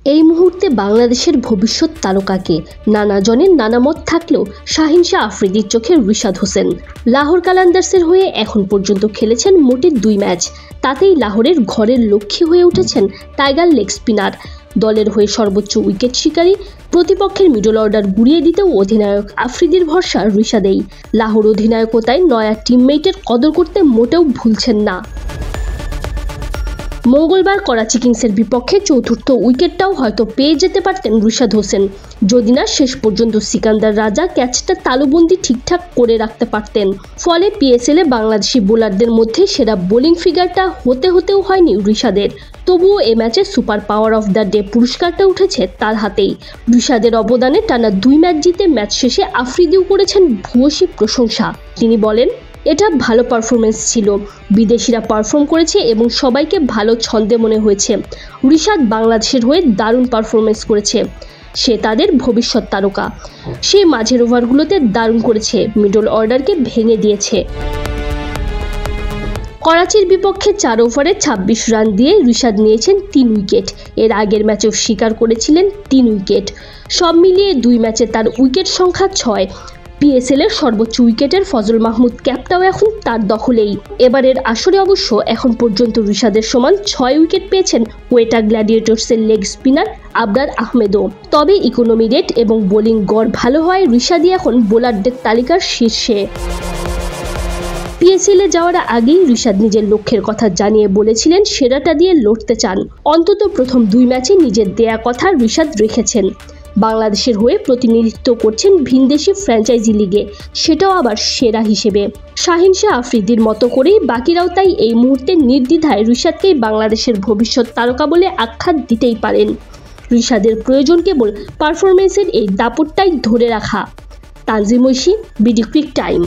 এই মুহূর্তে বাংলাদেশের ভবিষ্যৎ তারকাকে নানা জনের নানা মত থাকলেও শাহিন শাহ আফ্রিদির চোখে রিশাদ হোসেন। লাহোর কালান্দার্সের হয়ে এখন পর্যন্ত খেলেছেন মোটে 2 ম্যাচ, তাতেই লাহোরের ঘরের লক্ষ্মী হয়ে উঠেছেন টাইগার লেগ স্পিনার। দলের হয়ে সর্বোচ্চ উইকেট শিকারী, প্রতিপক্ষের মিডল অর্ডার গুড়িয়ে দিতেও অধিনায়ক আফ্রিদির ভরসা রিশাদেই। লাহোর অধিনায়কতায় নয়া টিমমেটের কদর করতে মোটেও ভুলছেন না। মঙ্গলবার করাচি কিংসের বিপক্ষে চতুর্থ উইকেটটাও হয়তো পেয়ে যেতে পারতেন রিশাদ হোসেন, যদি না শেষ পর্যন্ত সিকান্দার রাজা ক্যাচটা তালুবন্দি ঠিকঠাক করে রাখতে পারতেন। ফলে পিএসএলে বাংলাদেশি বোলারদের মধ্যে সেরা বোলিং ফিগারটা হতেও হয়নি রিশাদের। তবুও এ ম্যাচে super power of the day পুরস্কারটা উঠেছে তার হাতেই। রিশাদের অবদানে টানা 2 ম্যাচ জিতে ম্যাচ শেষে আফ্রিদিও করেছেন ভূয়সী প্রশংসা। তিনি বলেন, এটা ভালো পারফরমেন্স ছিল, বিদেশিরা পারফর্ম করেছে এবং সবাইকে ভালো ছন্দে মনে হয়েছে। রিশাদ বাংলাদেশের হয়ে দারুণ পারফরমেন্স করেছে, সে তাদের ভবিষ্যৎ তারকা। সে মাঝের ওভারগুলোতে দারুণ করেছে, মিডল অর্ডারকে ভেঙে দিয়েছে। করাচির বিপক্ষে 4 ওভারে 26 রান দিয়ে রিশাদ নিয়েছেন 3 উইকেট। এর আগের ম্যাচেও শিকার করেছিলেন 3 উইকেট। সব মিলিয়ে 2 ম্যাচে তার উইকেট সংখ্যা 6। পিএসএলের সর্বোচ্চ উইকেটের ফজল মাহমুদ ক্যাপটাও এখন তার দখলেই। এবারের আসরে অবশ্য এখন পর্যন্ত রিশাদের সমান 6 উইকেট পেয়েছেন কোয়েটা গ্ল্যাডিয়েটর্সের লেগ স্পিনার আবরার আহমেদও। তবে ইকোনমি রেট এবং বোলিং গড় ভালো হয় রিশাদই এখন বোলারদের তালিকার শীর্ষে। পিএসএলে যাওয়ার আগেই রিশাদ নিজের লক্ষ্যের কথা জানিয়ে বলেছিলেন সেরাটা দিয়ে লড়তে চান। অন্তত প্রথম 2 ম্যাচে নিজের দেয়া কথা রিশাদ রেখেছেন। বাংলাদেশের হয়ে প্রতিনিধিত্ব করছেন ভিনদেশি ফ্র্যাঞ্চাইজি লিগে, সেটাও আবার সেরা হিসেবে। শাহিন শাহ আফ্রিদির মতো করেই বাকিরাও তাই এই মুহূর্তে নির্দ্বিধায় রিশাদকেই বাংলাদেশের ভবিষ্যৎ তারকা বলে আখ্যা দিতেই পারেন। রিশাদের প্রয়োজন কেবল পারফরমেন্সের এই দাপটটাই ধরে রাখা। Tanzim Oishi, BD crick time.